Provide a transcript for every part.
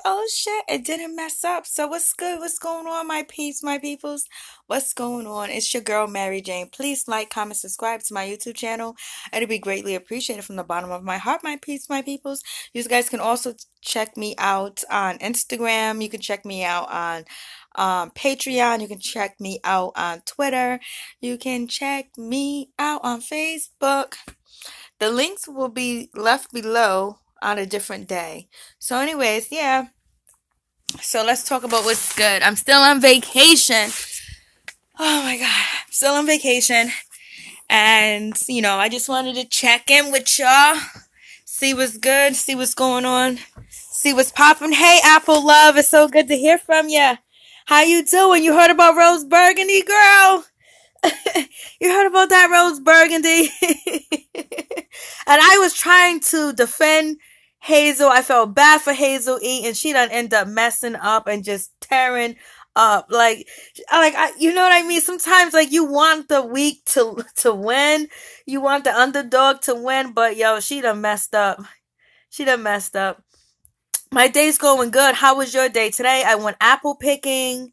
Oh shit, it didn't mess up. So what's good? What's going on, my peeps, my peoples? What's going on? It's your girl, Mary Jane. Please like, comment, subscribe to my YouTube channel. It'd be greatly appreciated from the bottom of my heart, my peeps, my peoples. You guys can also check me out on Instagram. You can check me out on Patreon. You can check me out on Twitter. You can check me out on Facebook. The links will be left below on a different day. So, anyways, yeah. So let's talk about what's good. I'm still on vacation. Oh my God. I'm still on vacation. And, I just wanted to check in with y'all. See what's good. See what's going on. See what's popping. Hey, Apple Love. It's so good to hear from you. How you doing? You heard about Rose Burgundy, girl? You heard about that Rose Burgundy? And I was trying to defend Hazel. I felt bad for Hazel E, and she done end up messing up and just tearing up. You know what I mean? Sometimes, you want the weak to win. You want the underdog to win, but yo, she done messed up. She done messed up. My day's going good. How was your day today? I went apple picking.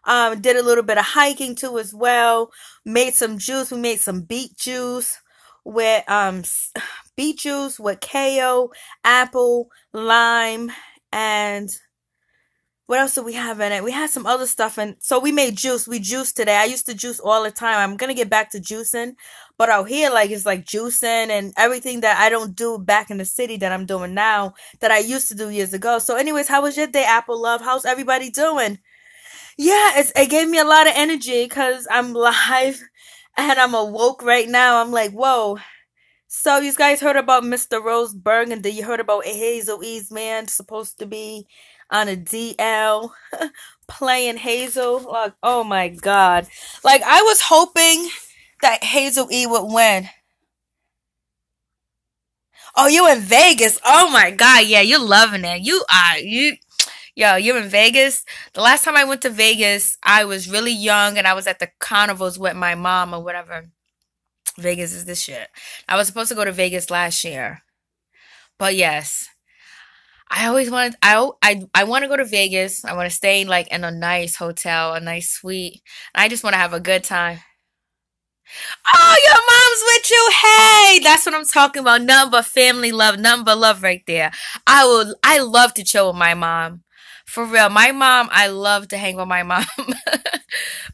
Did a little bit of hiking too as well. Made some juice. We made some beet juice with kale, apple, lime, and what else did we have in it? We had some other stuff, and so we made juice. We juiced today. I used to juice all the time. I'm gonna get back to juicing, but out here, it's like juicing and everything that I don't do back in the city that I'm doing now that I used to do years ago. So, anyways, how was your day, Apple Love? How's everybody doing? Yeah, it gave me a lot of energy because I'm live and I'm awoke right now. I'm like, whoa. So you guys heard about Mr. Rose Burgundy. You heard about Hazel E's man supposed to be on a DL playing Hazel. Like, oh my God. I was hoping that Hazel E would win. Oh, you in Vegas. Oh my God. Yeah, you're loving it. Yo, you're in Vegas? The last time I went to Vegas, I was really young and I was at the carnivals with my mom or whatever. Vegas is this shit. I was supposed to go to Vegas last year. But yes, I always wanted, I want to go to Vegas. I want to stay in a nice hotel, a nice suite. I just want to have a good time. Oh, your mom's with you. Hey, that's what I'm talking about. Nothing but family love, nothing but love right there. I love to chill with my mom. For real, my mom, I love to hang with my mom.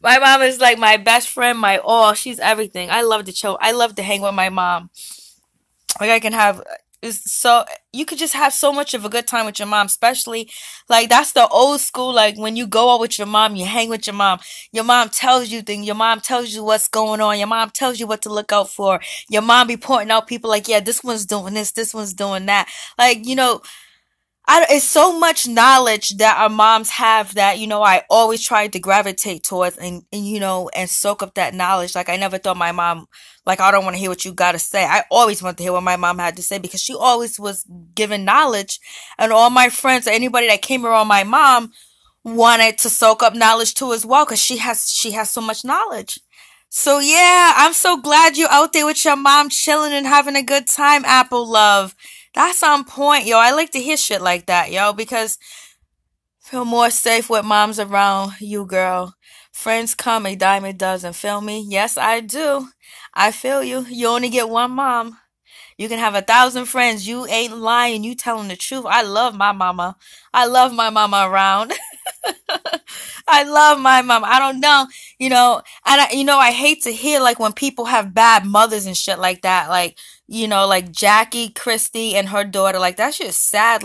My mom is like my best friend, my all. She's everything. I love to chill. I love to hang with my mom. I can have is so you could just have so much of a good time with your mom, especially that's the old school. When you go out with your mom, you hang with your mom. Your mom tells you things. Your mom tells you what's going on. Your mom tells you what to look out for. Your mom be pointing out people yeah, this one's doing this one's doing that. It's so much knowledge that our moms have that, I always tried to gravitate towards and soak up that knowledge. I never thought my mom, I don't want to hear what you got to say. I always want to hear what my mom had to say because she always was giving knowledge. And all my friends or anybody that came around my mom wanted to soak up knowledge too as well because she has so much knowledge. So yeah, I'm so glad you're out there with your mom chilling and having a good time, Apple Love. That's on point, yo. I like to hear shit like that, yo, because I feel more safe with moms around you, girl. Friends come, a dime a dozen. Feel me? Yes, I do. I feel you. You only get one mom. You can have 1,000 friends. You ain't lying. You telling the truth. I love my mama. I love my mama around. I love my mom. I don't know, and I hate to hear when people have bad mothers and shit like that. Jackie Christie and her daughter. That shit's sad.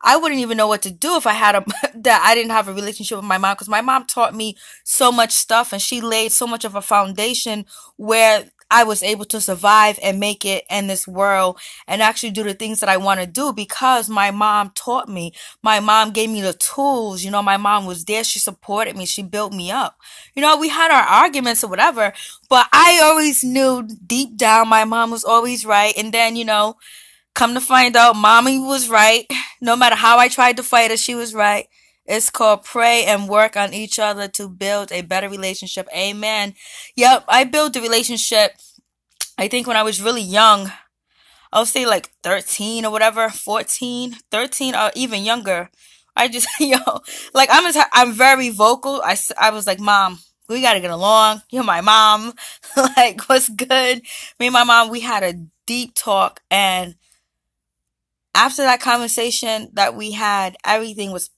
I wouldn't even know what to do if I had that I didn't have a relationship with my mom because my mom taught me so much stuff and she laid so much of a foundation where I was able to survive and make it in this world and actually do the things that I want to do because my mom taught me. My mom gave me the tools. My mom was there. She supported me. She built me up. We had our arguments or whatever, but I always knew deep down my mom was always right. And then, come to find out, mommy was right. No matter how I tried to fight her, she was right. It's called pray and work on each other to build a better relationship. Amen. Yep, I built a relationship, I think when I was really young. I'll say 13 or whatever, 14, 13 or even younger. I just, like I'm very vocal. I was like, Mom, we gotta get along. You're my mom. Like, what's good? Me and my mom, we had a deep talk, and after that conversation that we had, everything was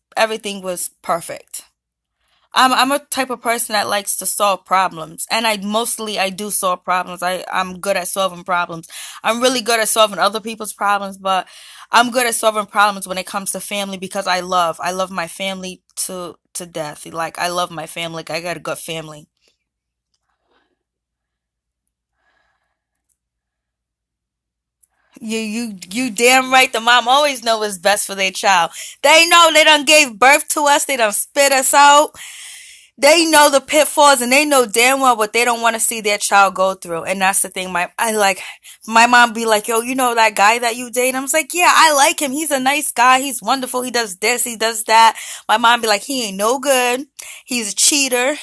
perfect. I'm a type of person that likes to solve problems, and I do solve problems. I'm good at solving problems. I'm really good at solving other people's problems, but I'm good at solving problems when it comes to family because I love my family to death. Like, I love my family. Like, I got a good family. You damn right. The mom always know what's best for their child. They know they done gave birth to us. They done spit us out. They know the pitfalls, and they know damn well what they don't want to see their child go through. And that's the thing. My mom be like, yo, you know that guy that you date? I was like, yeah, I like him. He's a nice guy. He's wonderful. He does this. He does that. My mom be like, he ain't no good. He's a cheater.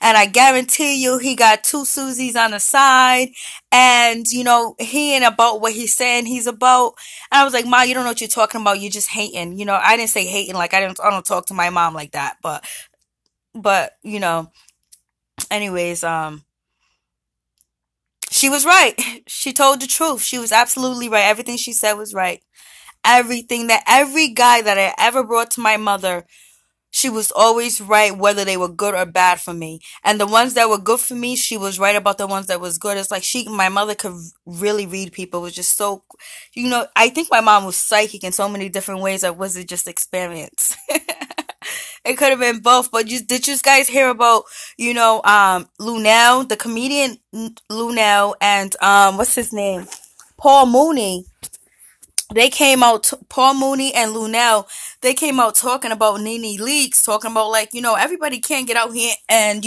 And I guarantee you, he got two Susies on the side. And, he ain't about what he's saying he's about. And I was like, Ma, you don't know what you're talking about. You're just hating. I didn't say hating. Like, I don't talk to my mom like that. But anyways, she was right. She told the truth. She was absolutely right. Everything she said was right. Every guy that I ever brought to my mother, she was always right, whether they were good or bad for me. And the ones that were good for me, she was right about the ones that was good. It's like my mother could really read people. It was just so, I think my mom was psychic in so many different ways. That wasn't just experience. It could have been both, but did you guys hear about, Lunel, the comedian Lunel, and what's his name? Paul Mooney. They came out, Paul Mooney and Lunel, they came out talking about NeNe Leakes, talking about, like, everybody can't get out here and,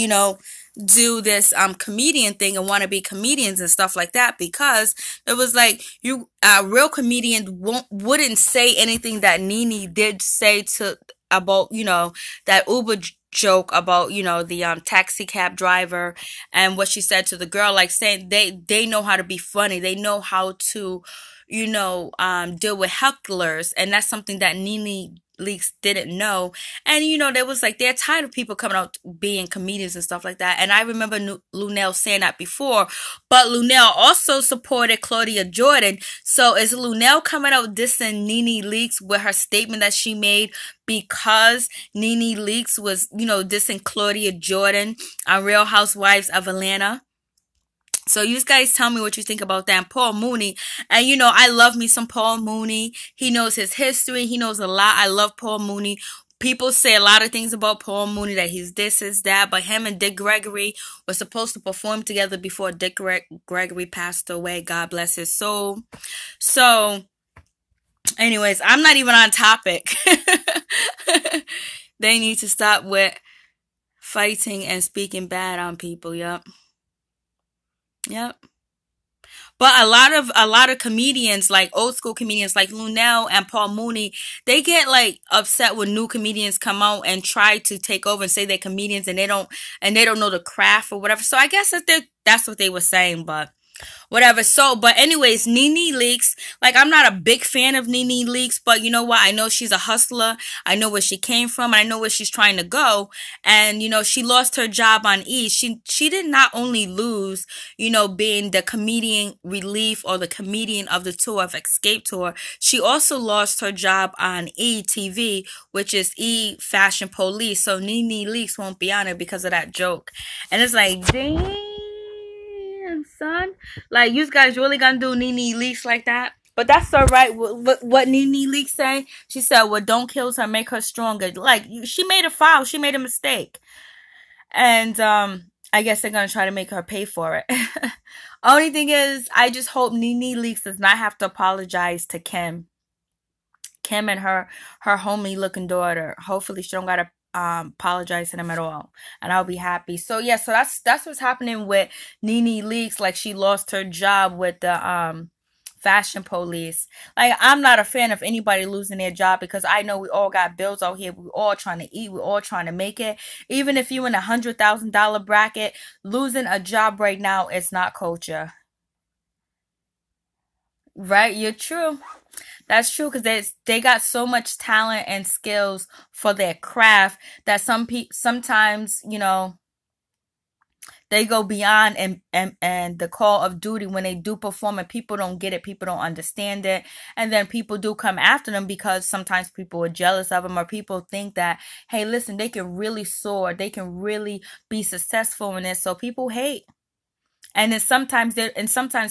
do this comedian thing and want to be comedians and stuff like that, because it was like, a real comedian wouldn't say anything that NeNe did say to about, that Uber joke about, the taxi cab driver, and what she said to the girl, like, saying they know how to be funny, they know how to, deal with hecklers, and that's something that NeNe Leakes didn't know. And there was like, they're tired of people coming out being comedians and stuff like that. And I remember Lunel saying that before, but Lunel also supported Claudia Jordan. So is Lunel coming out dissing NeNe Leakes with her statement that she made because NeNe Leakes was, dissing Claudia Jordan on Real Housewives of Atlanta? So you guys tell me what you think about that. And Paul Mooney. And I love me some Paul Mooney. He knows his history. He knows a lot. I love Paul Mooney. People say a lot of things about Paul Mooney, that he's this, is that, but him and Dick Gregory were supposed to perform together before Dick Gregory passed away. God bless his soul. So, anyways, I'm not even on topic. They need to stop with fighting and speaking bad on people. Yep. Yep. But a lot of comedians, like old school comedians like Lunel and Paul Mooney, they get like upset when new comedians come out and try to take over and say they're comedians, and they don't know the craft or whatever. So I guess that's what they were saying, but whatever. So, but anyways, NeNe Leakes, like, I'm not a big fan of NeNe Leakes, but you know what? I know she's a hustler. I know where she came from. And I know where she's trying to go. And, she lost her job on E! She did not only lose, being the comedian relief or the comedian of the tour of Escape Tour. She also lost her job on ETV, which is E! Fashion Police. So NeNe Leakes won't be on it because of that joke. And it's like, damn, son. Like, you guys really gonna do NeNe Leakes like that? But that's alright. What NeNe Leakes say? She said, what don't kill her, make her stronger. Like, she made a foul. She made a mistake. And, I guess they're gonna try to make her pay for it. Only thing is, I just hope NeNe Leakes does not have to apologize to Kim. Kim and her homely looking daughter. Hopefully she don't gotta apologize to them at all, and I'll be happy. So yeah, so that's what's happening with NeNe Leakes. Like, she lost her job with the Fashion Police. Like, I'm not a fan of anybody losing their job, because I know we all got bills out here. We all trying to eat. We all trying to make it. Even if you in $100,000 bracket, losing a job right now is not culture. Right? You're true. That's true because they got so much talent and skills for their craft that sometimes they go beyond and the call of duty when they do perform and people don't get it, people don't understand it, and then people do come after them because sometimes people are jealous of them or people think that, hey, listen, they can really soar, they can really be successful in this, so people hate. And sometimes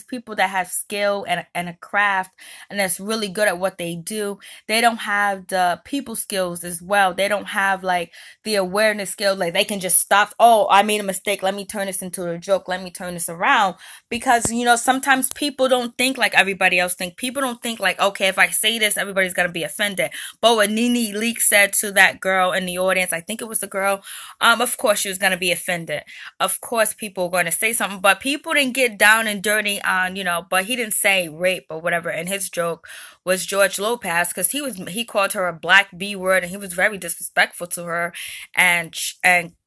people that have skill and a craft and that's really good at what they do, they don't have the people skills as well. They don't have like the awareness skills. Like they can just stop. Oh, I made a mistake. Let me turn this into a joke. Let me turn this around. Because, sometimes people don't think like everybody else think. People don't think like, okay, if I say this, everybody's going to be offended. But what NeNe Leakes said to that girl in the audience, I think it was the girl, of course she was going to be offended. Of course people are going to say something, but people didn't get down and dirty on, but he didn't say rape or whatever. And his joke was George Lopez because he called her a black B word and he was very disrespectful to her and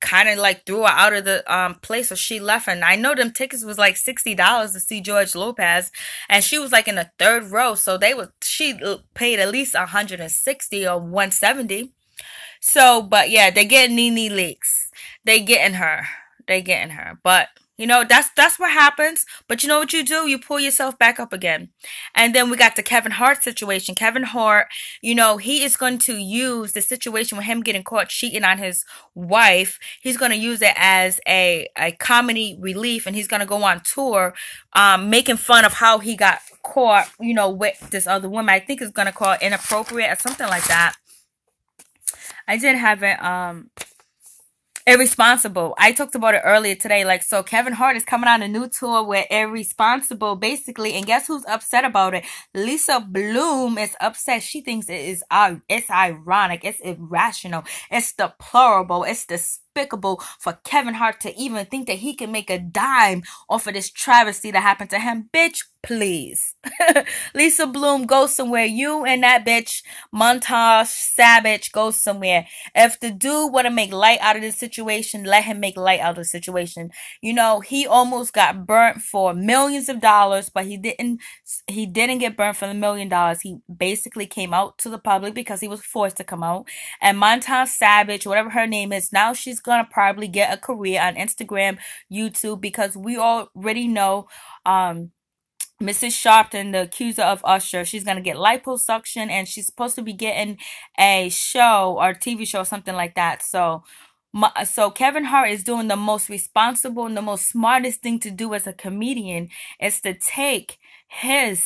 kind of like threw her out of the place, so she left. And I know them tickets was like $60 to see George Lopez, and she was like in the third row, so she paid at least 160 or 170. So, but yeah, they get NeNe Leakes. They getting her. They getting her. But that's what happens. But you know what you do? You pull yourself back up again. And then we got the Kevin Hart situation. Kevin Hart, he is going to use the situation with him getting caught cheating on his wife. He's going to use it as a comedy relief, and he's going to go on tour, making fun of how he got caught, with this other woman. I think it's going to call it inappropriate or something like that. I did have it, Irresponsible. I talked about it earlier today. Like, so Kevin Hart is coming on a new tour with Irresponsible, basically. And guess who's upset about it? Lisa Bloom is upset. She thinks it's ironic. It's irrational. It's deplorable. It's despicable for Kevin Hart to even think that he can make a dime off of this travesty that happened to him. Bitch, please. Lisa Bloom, go somewhere. You and that bitch, Montage Savage, go somewhere. If the dude want to make light out of this situation, let him make light out of the situation. He almost got burnt for millions of dollars, but he didn't get burnt for the $1,000,000. He basically came out to the public because he was forced to come out. And Montage Savage, whatever her name is, now she's gonna probably get a career on Instagram, YouTube, because we already know Mrs. Sharpton, the accuser of Usher, she's going to get liposuction, and she's supposed to be getting a show or TV show or something like that. So Kevin Hart is doing the most responsible and the most smartest thing to do as a comedian is to take his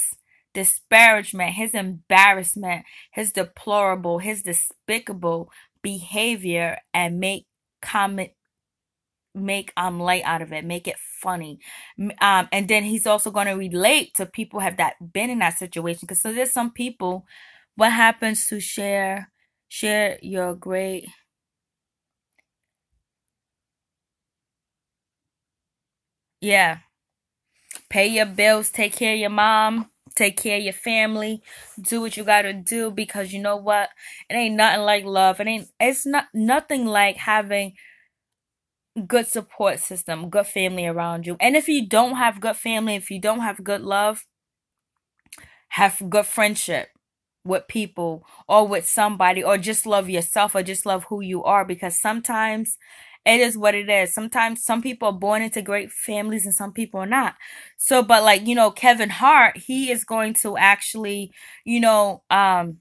disparagement, his embarrassment, his deplorable, his despicable behavior and make light out of it, make it funny, and then he's also going to relate to people have that been in that situation, because so there's some people, what happens to share your great, yeah, pay your bills, take care of your mom, take care of your family, do what you gotta do, because you know what, it ain't nothing like love. It's not nothing like having good support system, good family around you. And if you don't have good family, if you don't have good love, have good friendship with people or with somebody, or just love yourself or just love who you are, because sometimes it is what it is. Sometimes some people are born into great families and some people are not. So, but like, Kevin Hart, he is going to actually, you know, um,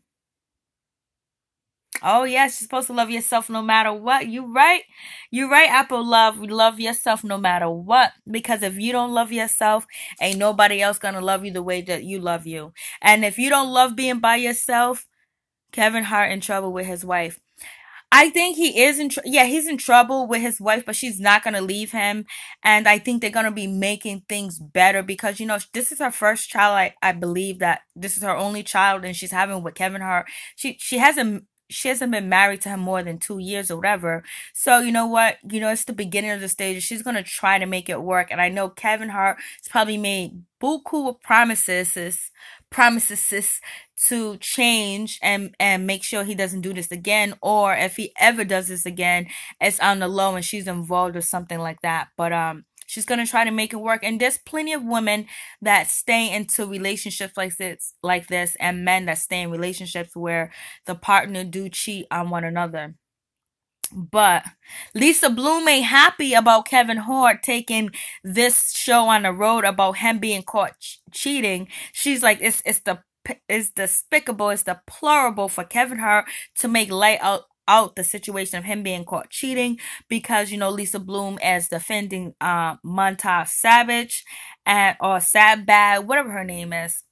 oh yes, you're supposed to love yourself no matter what. You right. You right, Apple Love. Love yourself no matter what. Because if you don't love yourself, ain't nobody else gonna love you the way that you love you. And if you don't love being by yourself, Kevin Hart in trouble with his wife. I think he is he's in trouble with his wife, but she's not going to leave him. And I think they're going to be making things better because, this is her first child. I believe that this is her only child and she's having with Kevin Hart. She hasn't been married to him more than 2 years or whatever. So you know what? It's the beginning of the stage. She's going to try to make it work. And I know Kevin Hart has probably made buku of promises to change and make sure he doesn't do this again, or if he ever does this again, it's on the low and she's involved or something like that. But She's going to try to make it work. And there's plenty of women that stay into relationships like this, and men that stay in relationships where the partner do cheat on one another. But Lisa Bloom ain't happy about Kevin Hart taking this show on the road about him being caught cheating. She's like, it's despicable, it's deplorable for Kevin Hart to make light out the situation of him being caught cheating, because Lisa Bloom is defending Monta Savage, or Sad whatever her name is.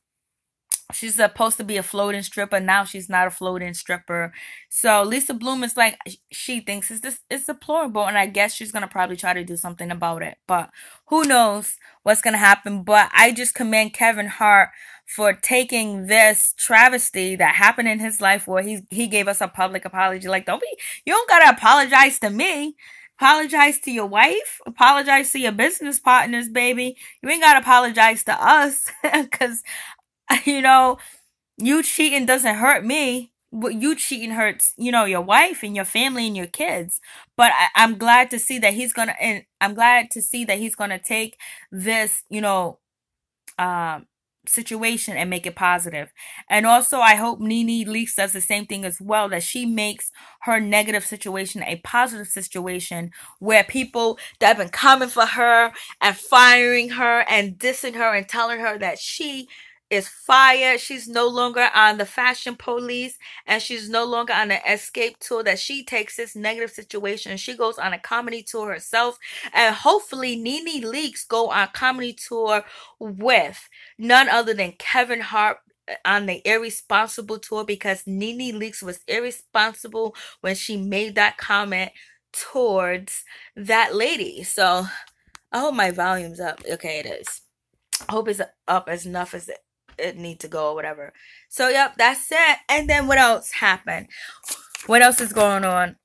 She's supposed to be a floating stripper. Now she's not a floating stripper. So Lisa Bloom is like, she thinks it's deplorable, and I guess she's gonna probably try to do something about it. But who knows what's gonna happen? But I just commend Kevin Hart for taking this travesty that happened in his life, where he gave us a public apology. Like, you don't gotta apologize to me. Apologize to your wife. Apologize to your business partners, baby. You ain't gotta apologize to us, because you know, you cheating doesn't hurt me. What you cheating hurts, your wife and your family and your kids. But I'm glad to see that he's gonna take this, um, situation and make it positive. And also, I hope NeNe Leakes does the same thing as well, that she makes her negative situation a positive situation, where people that have been coming for her and firing her and dissing her and telling her that she is fired. She's no longer on the fashion police, and she's no longer on the escape tour, that she takes this negative situation and she goes on a comedy tour herself. And hopefully NeNe Leakes go on comedy tour with none other than Kevin Hart on the irresponsible tour, because NeNe Leakes was irresponsible when she made that comment towards that lady. So I hope my volume's up. Okay, it is. I hope it's up as enough as it need to go, or whatever. So yep, that's it. And then what else happened? What else is going on?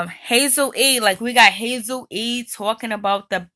Hazel E, like, we got Hazel E talking about the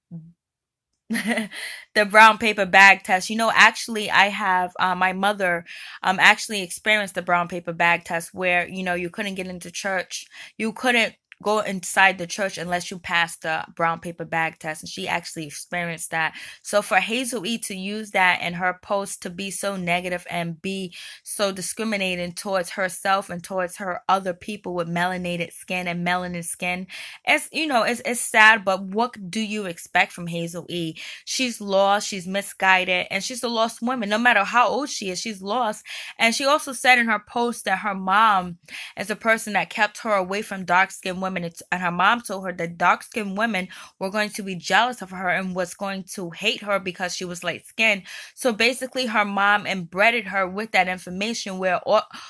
the brown paper bag test. Actually, I have my mother actually experienced the brown paper bag test, where you couldn't get into church. You couldn't go inside the church unless you passed the brown paper bag test, and she actually experienced that. So for Hazel E to use that in her post to be so negative and be so discriminating towards herself and towards her other people with melanated skin and melanin skin, it's sad. But what do you expect from Hazel E? She's lost, she's misguided, and she's a lost woman. No matter how old she is, she's lost. And she also said in her post that her mom is a person that kept her away from dark-skinned women, and her mom told her that dark-skinned women were going to be jealous of her and was going to hate her because she was light-skinned. So basically, her mom embedded her with that information,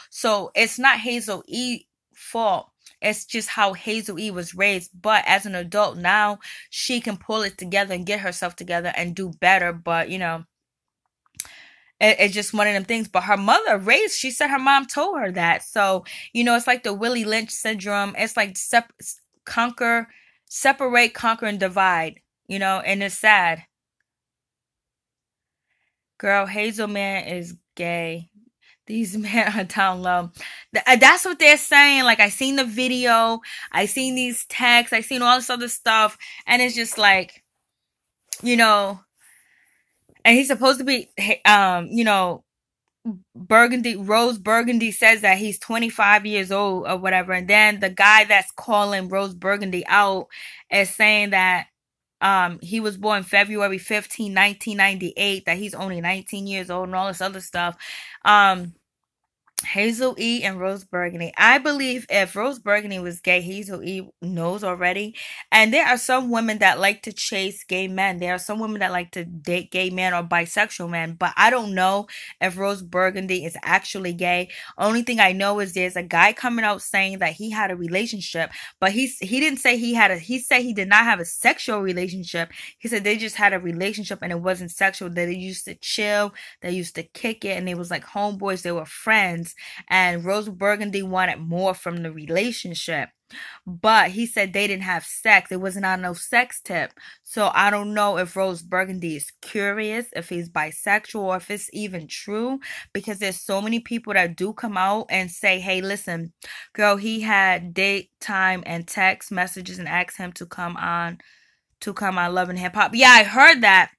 so it's not Hazel E fault. It's just how Hazel E was raised. But as an adult now, she can pull it together and get herself together and do better. But, it's just one of them things. But her mother she said her mom told her that. So, it's like the Willie Lynch syndrome. It's like separate, conquer, and divide, and it's sad. Girl, Hazel man is gay. These men are down low. That's what they're saying. Like, I seen the video, I seen these texts, I seen all this other stuff, and it's just like, and he's supposed to be, Rose Burgundy says that he's 25 years old or whatever, and then the guy that's calling Rose Burgundy out is saying that he was born February 15, 1998, that he's only 19 years old and all this other stuff. Hazel E and Rose Burgundy. I believe if Rose Burgundy was gay, Hazel E knows already. And there are some women that like to chase gay men. There are some women that like to date gay men or bisexual men. But I don't know if Rose Burgundy is actually gay. Only thing I know is there's a guy coming out saying that he had a relationship. But he didn't say he said he did not have a sexual relationship. He said they just had a relationship and it wasn't sexual. That they used to chill, they used to kick it, and they was like homeboys, they were friends. And Rose Burgundy wanted more from the relationship. But he said they didn't have sex. It wasn't on no sex tip. So I don't know if Rose Burgundy is curious, if he's bisexual, or if it's even true. Because there's so many people that do come out and say, hey, listen, girl, he had date, time, and text messages and asked him to come on to come on Love and Hip Hop. Yeah, I heard that.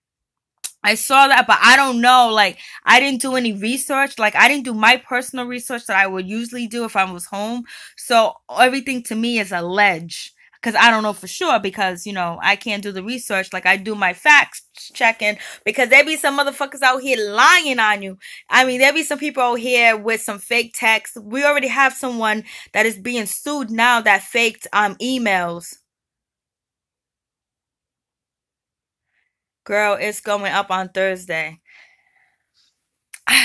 I saw that, but I don't know. Like, I didn't do any research. Like, I didn't do my personal research that I would usually do if I was home. So everything to me is a ledge. Because I don't know for sure because, I can't do the research. Like, I do my facts checking because there be some motherfuckers out here lying on you. I mean, there be some people out here with some fake texts. We already have someone that is being sued now that faked emails. Girl, it's going up on Thursday.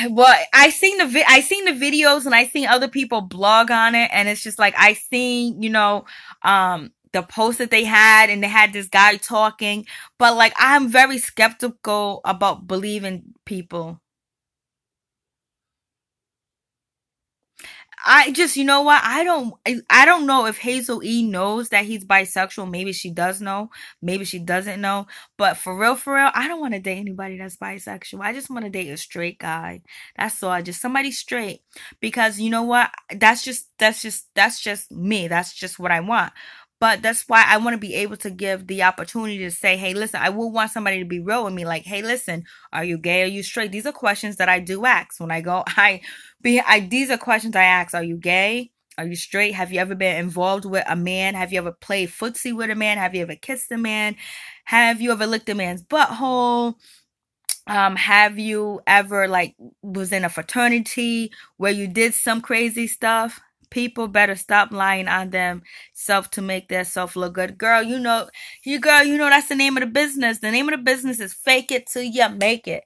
Well, I seen the videos and I seen other people blog on it, and it's just like I seen, the post that they had, and they had this guy talking, but like I'm very skeptical about believing people. I just, you know what? I don't know if Hazel E knows that he's bisexual. Maybe she does know. Maybe she doesn't know. But for real, I don't want to date anybody that's bisexual. I just want to date a straight guy. That's all. Just somebody straight. Because you know what? That's just me. That's just what I want. But that's why I want to be able to give the opportunity to say, hey, listen, I will want somebody to be real with me. Like, hey, listen, are you gay? Are you straight? These are questions that I do ask when I go. These are questions I ask. Are you gay? Are you straight? Have you ever been involved with a man? Have you ever played footsie with a man? Have you ever kissed a man? Have you ever licked a man's butthole? Have you ever like was in a fraternity where you did some crazy stuff? People better stop lying on themselves to make their self look good. Girl, you know that's the name of the business. The name of the business is fake it till you make it.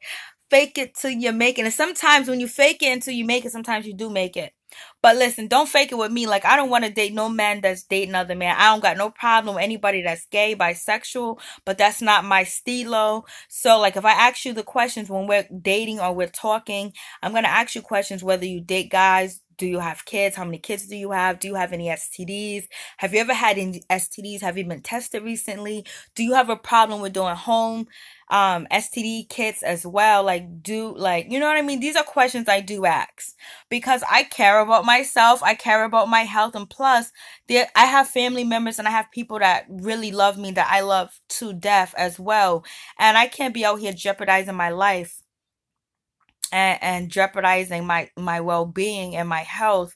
Fake it till you make it. And sometimes when you fake it until you make it, sometimes you do make it. But listen, don't fake it with me. Like, I don't want to date no man that's dating other man. I don't got no problem with anybody that's gay, bisexual, but that's not my stilo. So, like, if I ask you the questions when we're dating or we're talking, I'm going to ask you questions whether you date guys. Do you have kids? How many kids do you have? Do you have any STDs? Have you ever had any STDs? Have you been tested recently? Do you have a problem with doing home STD kits as well? You know what I mean? These are questions I do ask because I care about myself. I care about my health. And plus, I have family members and I have people that really love me that I love to death as well. And I can't be out here jeopardizing my life and jeopardizing my well-being and my health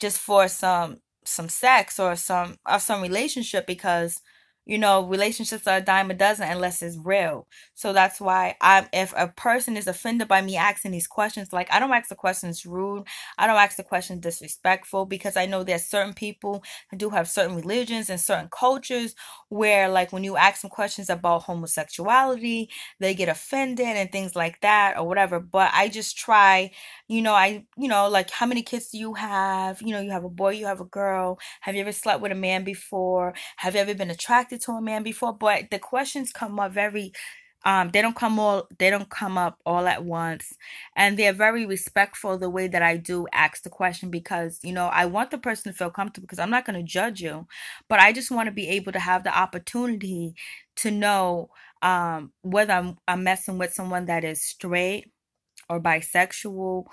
just for some sex or some relationship because relationships are a dime a dozen unless it's real. So that's why if a person is offended by me asking these questions, like I don't ask the questions rude, I don't ask the questions disrespectful because I know there's certain people who do have certain religions and certain cultures where like when you ask them questions about homosexuality, they get offended and things like that or whatever. But I just try, like how many kids do you have? You have a boy, you have a girl. Have you ever slept with a man before? Have you ever been attracted to a man before? But the questions come up very they don't come up all at once, and they're very respectful the way that I do ask the question because I want the person to feel comfortable because I'm not going to judge you, but I just want to be able to have the opportunity to know whether I'm messing with someone that is straight or bisexual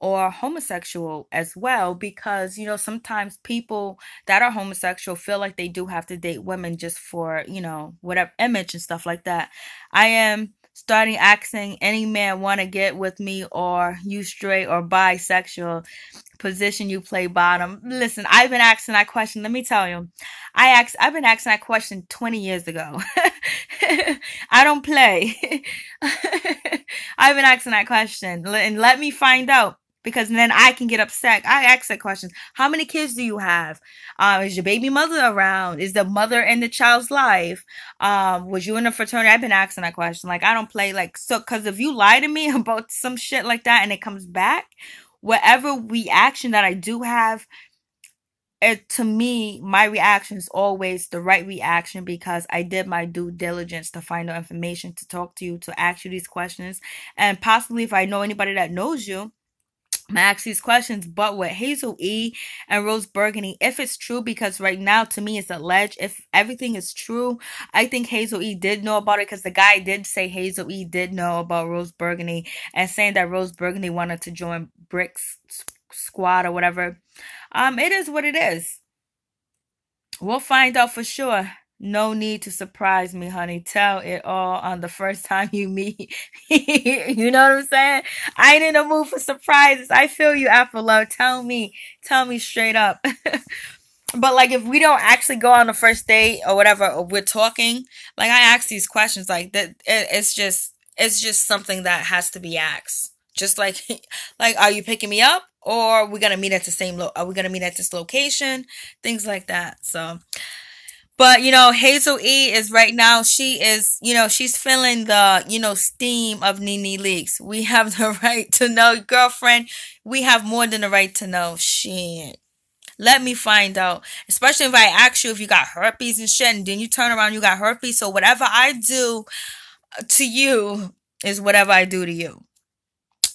or homosexual as well because sometimes people that are homosexual feel like they do have to date women just for whatever image and stuff like that. I am starting asking any man want to get with me or you straight or bisexual, position you play bottom. Listen, I've been asking that question. Let me tell you, I've been asking that question 20 years ago. I don't play. I've been asking that question and let me find out because then I can get upset. I ask that question. How many kids do you have? Is your baby mother around? Is the mother in the child's life? Was you in a fraternity? I've been asking that question. Like, I don't play because if you lie to me about some shit like that and it comes back, whatever reaction that I do have, to me, my reaction is always the right reaction because I did my due diligence to find out information, to talk to you, to ask you these questions. And possibly if I know anybody that knows you, I'm gonna ask these questions. But with Hazel E and Rose Burgundy, if it's true, because right now to me it's alleged, if everything is true, I think Hazel E did know about it because the guy did say Hazel E did know about Rose Burgundy and saying that Rose Burgundy wanted to join Brick's squad or whatever. It is what it is. We'll find out for sure. No need to surprise me, honey. Tell it all on the first time you meet. You know what I'm saying? I ain't in a mood for surprises. I feel you, Afro Love. Tell me straight up. But like if we don't actually go on the first date or whatever, or we're talking, like I ask these questions, like that, it's just something that has to be asked. Just like, like, are you picking me up, or are we gonna meet at the are we gonna meet at this location? Things like that. So, but Hazel E is right now. She is, she's feeling the, steam of NeNe Leaks. We have the right to know, girlfriend. We have more than the right to know. Shit. Let me find out. Especially if I ask you if you got herpes and shit, and then you turn around, you got herpes. So whatever I do to you is whatever I do to you.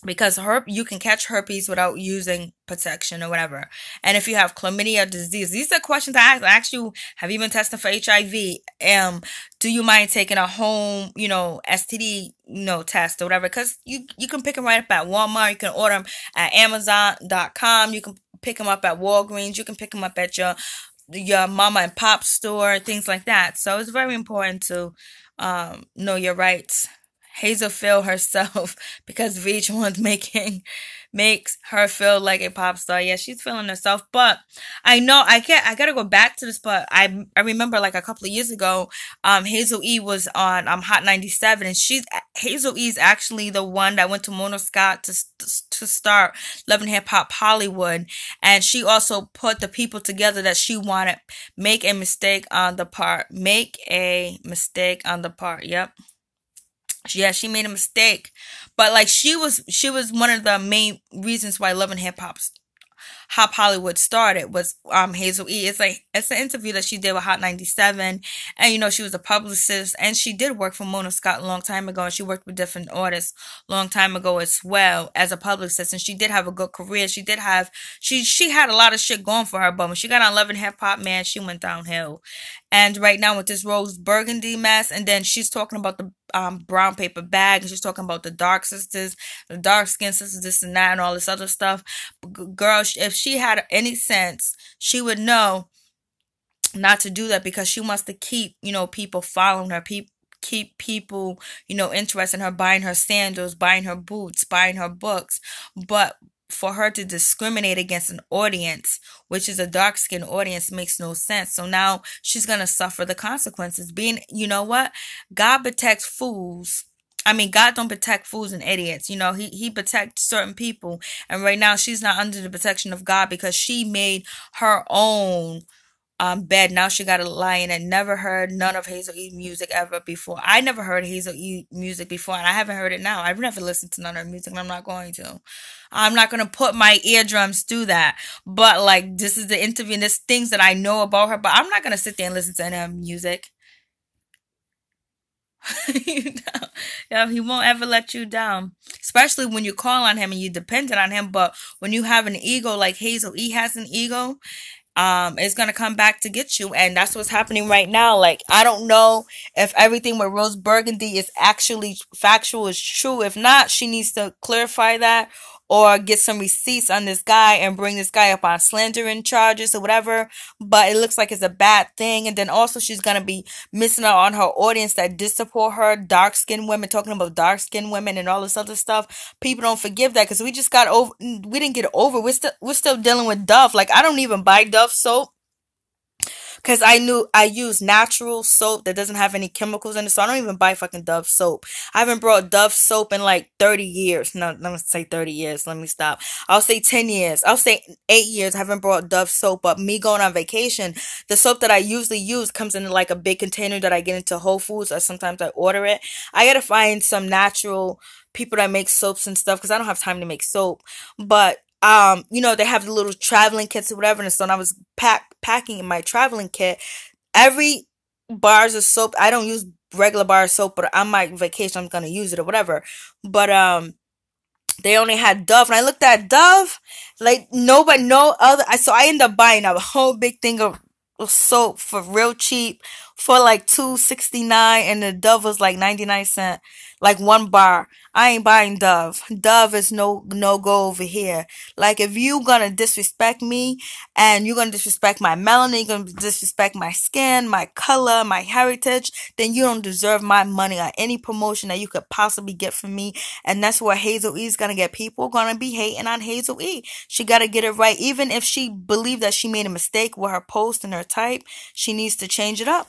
Because you can catch herpes without using protection or whatever. And if you have chlamydia disease, these are questions I ask. I ask you, have you been tested for HIV? Do you mind taking a home, STD, test or whatever? Because you can pick them right up at Walmart. You can order them at Amazon.com. You can pick them up at Walgreens. You can pick them up at your mama and pop store, things like that. So it's very important to know your rights. Hazel feel herself because VH1's makes her feel like a pop star. Yeah, she's feeling herself. But I know I gotta go back to this, but I remember like a couple of years ago, Hazel E was on Hot 97, and Hazel E is actually the one that went to Mona Scott to start Love and Hip Hop Hollywood, and she also put the people together that she wanted. Make a mistake on the part. Make a mistake on the part. Yep. Yeah, she made a mistake, but like she was one of the main reasons why Love and Hip Hop Hollywood started was Hazel E. It's an interview that she did with Hot 97, and she was a publicist, and she did work for Mona Scott a long time ago, and she worked with different artists a long time ago as well as a publicist, and she did have a good career. She had a lot of shit going for her, but when she got on Love and Hip Hop, man, she went downhill. And right now with this rose burgundy mess, and then she's talking about the brown paper bag, and she's talking about the dark sisters, the dark skin sisters, this and that, and all this other stuff. Girl, if she had any sense, she would know not to do that, because she wants to keep, people following her, keep people, interested in her, buying her sandals, buying her boots, buying her books. But for her to discriminate against an audience, which is a dark-skinned audience, makes no sense. So now she's going to suffer the consequences. You know what? God protects fools. I mean, God don't protect fools and idiots. He protects certain people. And right now she's not under the protection of God because she made her own bed. Now she got to lie in it. Never heard none of Hazel E music ever before. I never heard Hazel E music before, and I haven't heard it now. I've never listened to none of her music, and I'm not going to. I'm not going to put my eardrums through that. But like, this is the interview, and there's things that I know about her, but I'm not going to sit there and listen to any of her music. Yeah, he won't ever let you down, especially when you call on him and you dependent on him. But when you have an ego like Hazel E has an ego, it's gonna come back to get you, and that's what's happening right now. Like, I don't know if everything with Rose Burgundy is actually factual, is true. If not, she needs to clarify that, or get some receipts on this guy and bring this guy up on slandering charges or whatever. But it looks like it's a bad thing. And then also she's gonna be missing out on her audience that did support her, dark-skinned women, talking about dark-skinned women and all this other stuff. People don't forgive that, because we just got over. We didn't get over. We're still dealing with Dove. Like, I don't even buy Dove soap, because I use natural soap that doesn't have any chemicals in it. So I don't even buy fucking Dove soap. I haven't brought Dove soap in like 30 years. No, let me say 30 years. Let me stop. I'll say 10 years. I'll say 8 years. I haven't brought Dove soap. But me going on vacation, the soap that I usually use comes in like a big container that I get into Whole Foods, or sometimes I order it. I gotta find some natural people that make soaps and stuff, because I don't have time to make soap. But they have the little traveling kits or whatever, and so when I was packing in my traveling kit, every bars of soap. I don't use regular bar of soap, but on my vacation I'm gonna use it or whatever. But they only had Dove, and I looked at Dove like no other. So I ended up buying a whole big thing of soap for real cheap, for like 2.69, and the Dove was like 99 cents, like one bar. I ain't buying Dove. Dove is no go over here. Like, if you gonna disrespect me, and you're gonna disrespect my melanin, you're gonna disrespect my skin, my color, my heritage, then you don't deserve my money or any promotion that you could possibly get from me. And that's where Hazel E is gonna get. People gonna be hating on Hazel E. She gotta get it right. Even if she believed that she made a mistake with her post and her type, she needs to change it up.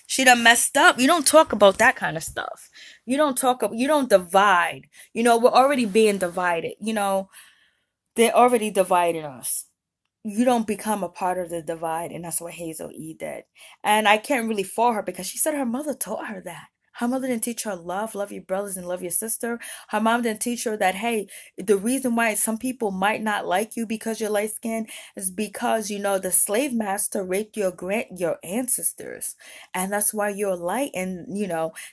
She done messed up. You don't talk about that kind of stuff. You don't divide. We're already being divided. They're already dividing us. You don't become a part of the divide, and that's what Hazel E did. And I can't really fault her, because she said her mother taught her that. Her mother didn't teach her love your brothers and love your sister. Her mom didn't teach her that, hey, the reason why some people might not like you because you're light skinned is because, the slave master raped your ancestors. And that's why you're light. And,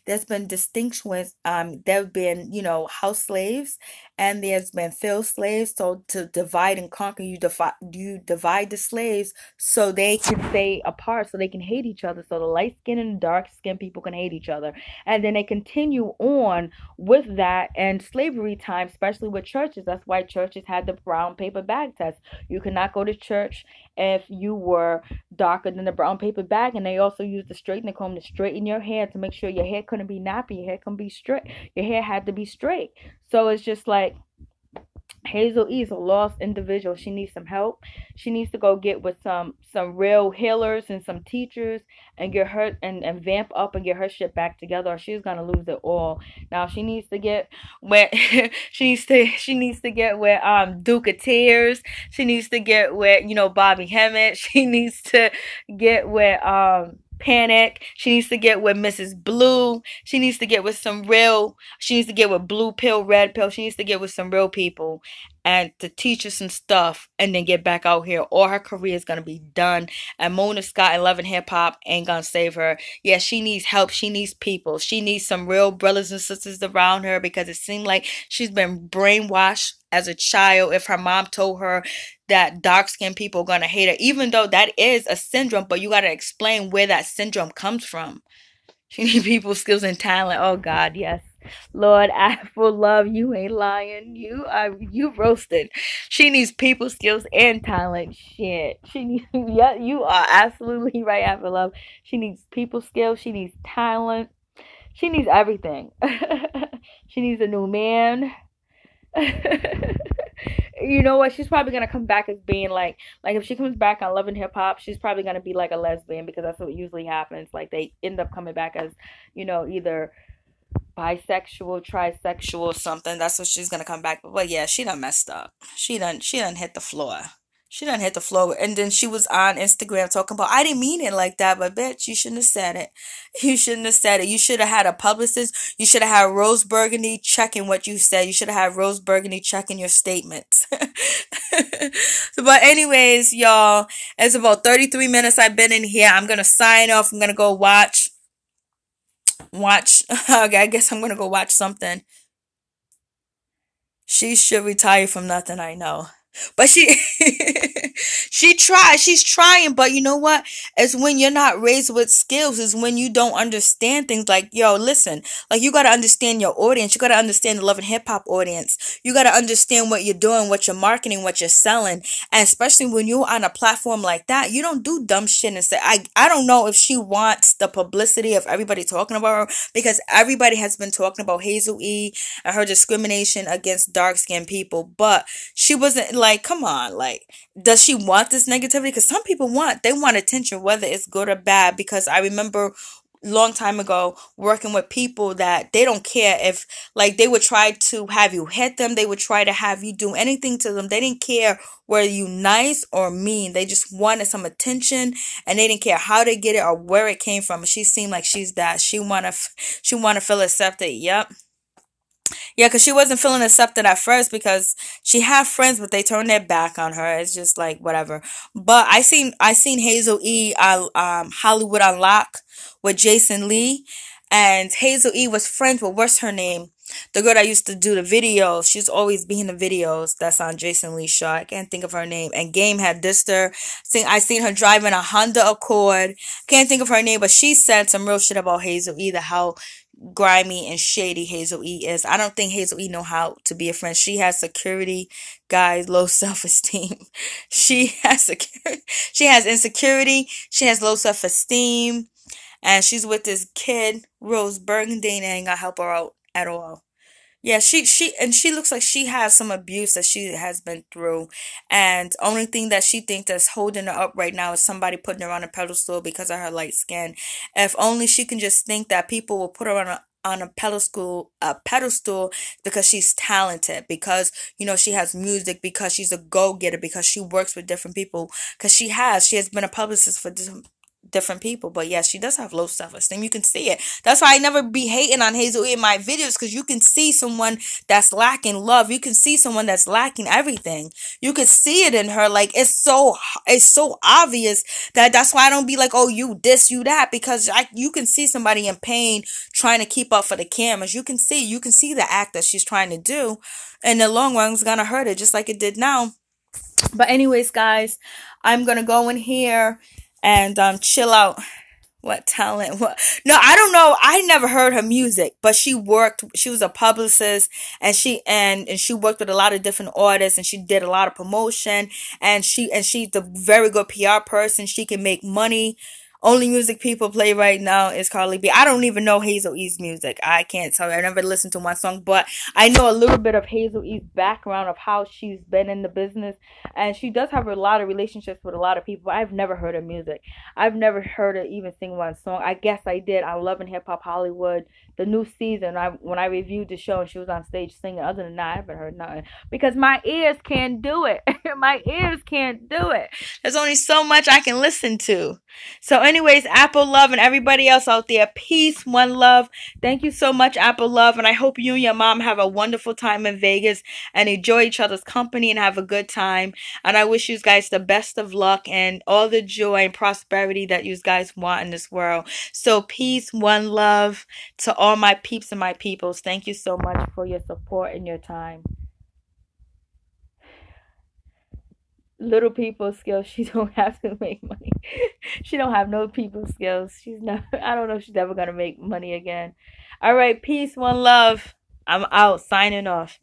there's been distinctions. There have been, house slaves, and there's been field slaves. So to divide and conquer, you divide the slaves so they can stay apart, so they can hate each other, so the light skinned and dark skinned people can hate each other. And then they continue on with that and slavery time, especially with churches. That's why churches had the brown paper bag test. You could not go to church if you were darker than the brown paper bag. And they also used the straightening comb to straighten your hair, to make sure your hair couldn't be nappy, your hair couldn't be straight, your hair had to be straight. So it's just like, Hazel E is a lost individual. She needs some help. She needs to go get with some real healers and some teachers, and get her and vamp up and get her shit back together, or she's gonna lose it all. Now she needs to get where she needs to get where Duke of Tears. She needs to get where Bobby Hemmett. She needs to get where Panic. She needs to get with Mrs. Blue. She needs to get with she needs to get with Blue Pill, Red Pill. She needs to get with some real people and to teach her some stuff, and then get back out here, or her career is going to be done. And Mona Scott and Love and Hip Hop ain't going to save her. Yeah, she needs help. She needs people. She needs some real brothers and sisters around her, because it seemed like she's been brainwashed as a child. If her mom told her that dark skinned people are going to hate her, even though that is a syndrome, but you got to explain where that syndrome comes from. She needs people, skills, and talent. Oh God, yes. Lord, I for love, you ain't lying. You roasted. She needs people, skills, and talent. Shit. She needs yeah, you are absolutely right, I for love. She needs people skills, she needs talent. She needs everything. She needs a new man. You know what? She's probably gonna come back as being like if she comes back on Love and Hip Hop, she's probably gonna be like a lesbian, because that's what usually happens. Like, they end up coming back as, either bisexual, trisexual, something. That's what she's gonna come back. But yeah, she done messed up. She done hit the floor. She done hit the floor. And then she was on Instagram talking about, I didn't mean it like that, but bitch, you shouldn't have said it. You shouldn't have said it. You should have had a publicist. You should have had Rose Burgundy checking what you said. You should have had Rose Burgundy checking your statements. But anyways, y'all, it's about 33 minutes I've been in here. I'm gonna sign off. I'm gonna go watch. Okay, I guess I'm gonna go watch something. She should retire from nothing, I know. But she's trying, but you know what? It's when you're not raised with skills, is when you don't understand things. Like, yo, listen, like, you gotta understand your audience. You gotta understand the Love and Hip Hop audience. You gotta understand what you're doing, what you're marketing, what you're selling. And especially when you're on a platform like that, you don't do dumb shit and say, I don't know if she wants the publicity of everybody talking about her, because everybody has been talking about Hazel E and her discrimination against dark skinned people, but she wasn't like, come on, like, does she want this negativity? Because some people they want attention, whether it's good or bad. Because I remember long time ago working with people that they don't care if, like, they would try to have you hit them, they would try to have you do anything to them. They didn't care whether you nice or mean. They just wanted some attention, and they didn't care how they get it or where it came from. She seemed like she's that. She wanna feel accepted. Yep. Yeah, because she wasn't feeling accepted at first, because she had friends, but they turned their back on her. It's just like, whatever. But I seen Hazel E Hollywood Unlock with Jason Lee, and Hazel E was friends with, what's her name? The girl that used to do the videos. She's always be in the videos. That's on Jason Lee's show. I can't think of her name. And Game had dissed her. I seen her driving a Honda Accord. Can't think of her name, but she said some real shit about Hazel E. How grimy and shady Hazel E is. I don't think Hazel E know how to be a friend. She has security, guys, low self-esteem. She has security. She has insecurity. She has low self-esteem. And she's with this kid, Rose Burgundy, and ain't gonna help her out at all. Yeah, she looks like she has some abuse that she has been through, and only thing that she thinks that's holding her up right now is somebody putting her on a pedestal because of her light skin. If only she can just think that people will put her on a pedestal because she's talented, because she has music, because she's a go-getter, because she works with different people, because she has been a publicist for different people. But yeah, she does have low self-esteem. You can see it. That's why I never be hating on Hazel in my videos, because you can see someone that's lacking love. You can see someone that's lacking everything. You can see it in her. Like, it's so obvious that's why I don't be like, oh, you this, you that, because you can see somebody in pain trying to keep up for the cameras. You can see the act that she's trying to do, and the long run is gonna hurt her just like it did now. But anyways, guys, I'm gonna go in here and chill out. What talent? What? No, I don't know. I never heard her music, but she worked. She was a publicist, and she worked with a lot of different artists, and she did a lot of promotion, and she's a very good PR person. She can make money. Only music people play right now is Carly B. I don't even know Hazel E's music. I can't tell you. I never listened to one song, but I know a little bit of Hazel E's background of how she's been in the business, and she does have a lot of relationships with a lot of people. I've never heard her music. I've never heard her even sing one song. I guess I did. I Love and Hip Hop Hollywood, the new season. When I reviewed the show and she was on stage singing. Other than that, I haven't heard nothing because my ears can't do it. My ears can't do it. There's only so much I can listen to. So anyways, Apple Love and everybody else out there, peace, one love. Thank you so much, Apple Love, and I hope you and your mom have a wonderful time in Vegas and enjoy each other's company and have a good time. And I wish you guys the best of luck and all the joy and prosperity that you guys want in this world. So peace, one love to all my peeps and my peoples. Thank you so much for your support and your time. Little people skills. She don't have to make money. She don't have no people skills. She's not. I don't know if she's ever gonna make money again. All right, peace, one love. I'm out. Signing off.